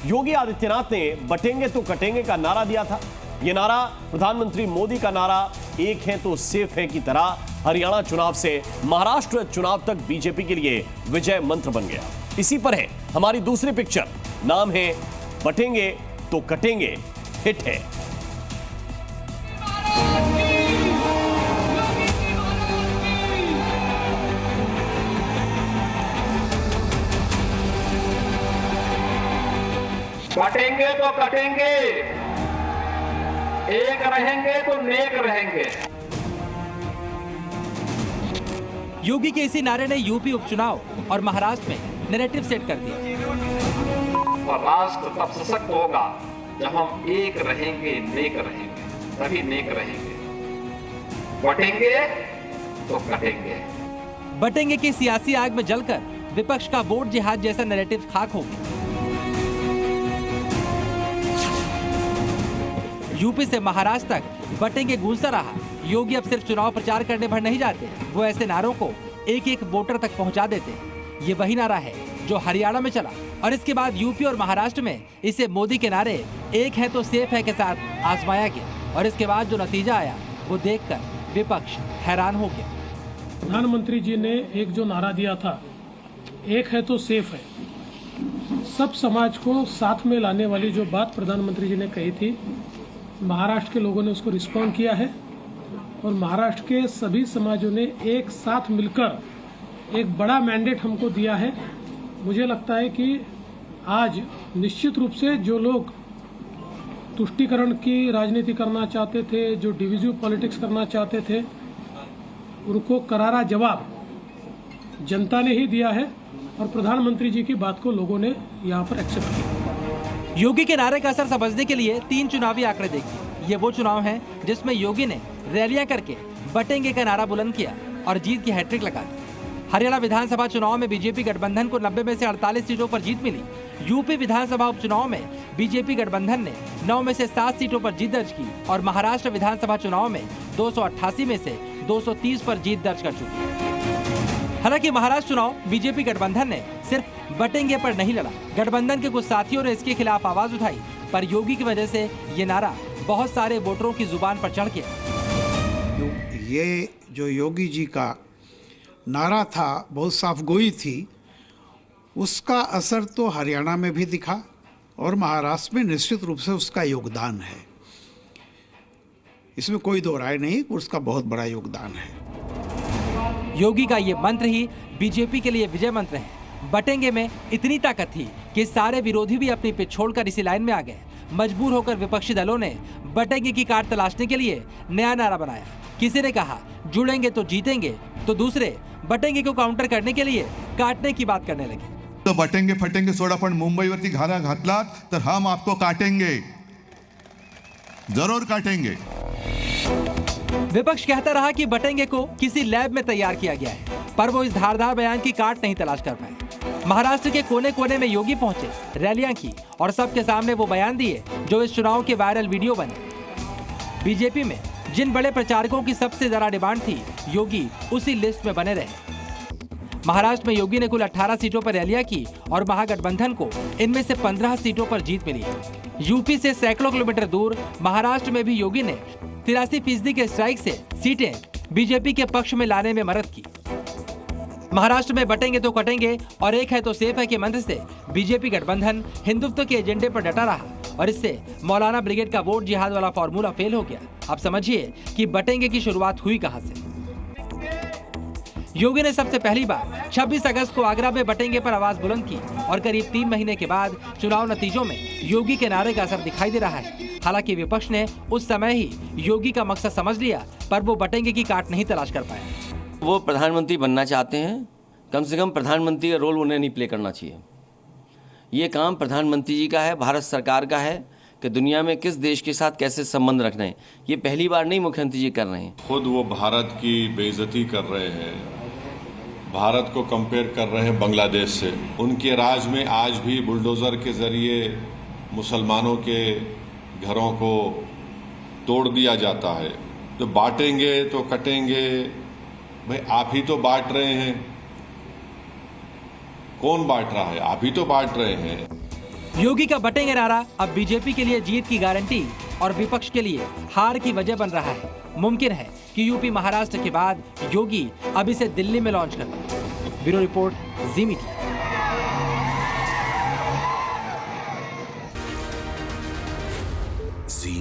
योगी आदित्यनाथ ने बटेंगे तो कटेंगे का नारा दिया था। यह नारा प्रधानमंत्री मोदी का नारा एक है तो सेफ है की तरह हरियाणा चुनाव से महाराष्ट्र चुनाव तक बीजेपी के लिए विजय मंत्र बन गया। इसी पर है हमारी दूसरी पिक्चर, नाम है बटेंगे तो कटेंगे, हिट है। बटेंगे तो कटेंगे, एक रहेंगे तो नेक रहेंगे। योगी के इसी नारे ने यूपी उपचुनाव और महाराष्ट्र में नैरेटिव सेट कर दिया। और राष्ट्र तब सशक्त होगा जब हम एक रहेंगे, नेक रहेंगे, तभी नेक रहेंगे। बटेंगे तो कटेंगे। बटेंगे की सियासी आग में जलकर विपक्ष का वोट जिहाद जैसा नैरेटिव खाक हो गया। यूपी से महाराष्ट्र तक बटेंगे गूंजता रहा। योगी अब सिर्फ चुनाव प्रचार करने भर नहीं जाते, वो ऐसे नारों को एक एक वोटर तक पहुंचा देते हैं। ये वही नारा है जो हरियाणा में चला और इसके बाद यूपी और महाराष्ट्र में इसे मोदी के नारे एक है तो सेफ है के साथ आजमाया गया और इसके बाद जो नतीजा आया वो देखकर विपक्ष हैरान हो गया। प्रधानमंत्री जी ने एक जो नारा दिया था, एक है तो सेफ है, सब समाज को साथ में लाने वाली जो बात प्रधानमंत्री जी ने कही थी, महाराष्ट्र के लोगों ने उसको रिस्पॉन्ड किया है और महाराष्ट्र के सभी समाजों ने एक साथ मिलकर एक बड़ा मैंडेट हमको दिया है। मुझे लगता है कि आज निश्चित रूप से जो लोग तुष्टीकरण की राजनीति करना चाहते थे, जो डिविजिव पॉलिटिक्स करना चाहते थे, उनको करारा जवाब जनता ने ही दिया है और प्रधानमंत्री जी की बात को लोगों ने यहाँ पर एक्सेप्ट किया। योगी के नारे का असर समझने के लिए 3 चुनावी आंकड़े देखिए। ये वो चुनाव हैं जिसमें योगी ने रैलियां करके बटेंगे का नारा बुलंद किया और जीत की हैट्रिक लगा दी। हरियाणा विधानसभा चुनाव में बीजेपी गठबंधन को 90 में से 48 सीटों पर जीत मिली। यूपी विधानसभा उपचुनाव में बीजेपी गठबंधन ने 9 में से 7 सीटों पर जीत दर्ज की और महाराष्ट्र विधानसभा चुनाव में 288 में से 230 पर जीत दर्ज कर चुकी। हालांकि महाराष्ट्र चुनाव बीजेपी गठबंधन ने सिर्फ बटेंगे पर नहीं लड़ा। गठबंधन के कुछ साथियों ने इसके खिलाफ आवाज उठाई, पर योगी की वजह से ये नारा बहुत सारे वोटरों की जुबान पर चढ़ गया। ये जो योगी जी का नारा था, बहुत साफगोई थी, उसका असर तो हरियाणा में भी दिखा और महाराष्ट्र में निश्चित रूप से उसका योगदान है। इसमें कोई दो राय नहीं, उसका बहुत बड़ा योगदान है। योगी का ये मंत्र ही बीजेपी के लिए विजय मंत्र है। बटेंगे में इतनी ताकत थी कि सारे विरोधी भी अपनी पिच छोड़कर इसी लाइन में आ गए। मजबूर होकर विपक्षी दलों ने बटेंगे की काट तलाशने के लिए नया नारा बनाया। किसी ने कहा जुड़ेंगे तो जीतेंगे, तो दूसरे बटेंगे को काउंटर करने के लिए काटने की बात करने लगे। तो बटेंगे फटेंगे सोडा पण मुंबईवरती घाला घातलात तर हम आपको काटेंगे, जरूर काटेंगे। विपक्ष कहता रहा कि बटेंगे को किसी लैब में तैयार किया गया है, पर वो इस धारदार बयान की काट नहीं तलाश कर पाए। महाराष्ट्र के कोने कोने में योगी पहुंचे, रैलियां की और सबके सामने वो बयान दिए जो इस चुनाव के वायरल वीडियो बने। बीजेपी में जिन बड़े प्रचारकों की सबसे ज्यादा डिमांड थी, योगी उसी लिस्ट में बने रहे। महाराष्ट्र में योगी ने कुल 18 सीटों पर रैलियां की और महागठबंधन को इनमें से 15 सीटों पर जीत मिली। यूपी से सैकड़ों किलोमीटर दूर महाराष्ट्र में भी योगी ने 83% के स्ट्राइक से सीटें बीजेपी के पक्ष में लाने में मदद की। महाराष्ट्र में बटेंगे तो कटेंगे और एक है तो सेफ है के मंत्र से बीजेपी गठबंधन हिंदुत्व के एजेंडे पर डटा रहा और इससे मौलाना ब्रिगेड का वोट जिहाद वाला फॉर्मूला फेल हो गया। अब समझिए कि बटेंगे की शुरुआत हुई कहां से। योगी ने सबसे पहली बार 26 अगस्त को आगरा में बटेंगे पर आवाज बुलंद की और करीब 3 महीने के बाद चुनाव नतीजों में योगी के नारे का असर दिखाई दे रहा है। हालांकि विपक्ष ने उस समय ही योगी का मकसद समझ लिया, पर वो बटेंगे की काट नहीं तलाश कर पाया। वो प्रधानमंत्री बनना चाहते हैं, कम से कम प्रधानमंत्री का रोल उन्हें नहीं प्ले करना चाहिए। ये काम प्रधानमंत्री जी का है, भारत सरकार का है कि दुनिया में किस देश के साथ कैसे संबंध रखना है। ये पहली बार नहीं मुख्यमंत्री जी कर रहे हैं। खुद वो भारत की बेइज्जती कर रहे हैं, भारत को कंपेयर कर रहे हैं बांग्लादेश से। उनके राज में आज भी बुलडोजर के जरिए मुसलमानों के घरों को तोड़ दिया जाता है। तो बांटेंगे तो कटेंगे, भाई आप ही तो बांट रहे हैं। कौन बांट रहा है? आप ही तो बांट रहे हैं। योगी का बटेंगे नारा अब बीजेपी के लिए जीत की गारंटी और विपक्ष के लिए हार की वजह बन रहा है। मुमकिन है कि यूपी महाराष्ट्र के बाद योगी अब इसे दिल्ली में लॉन्च कर दें। ब्यूरो रिपोर्ट, जी मीडिया। जी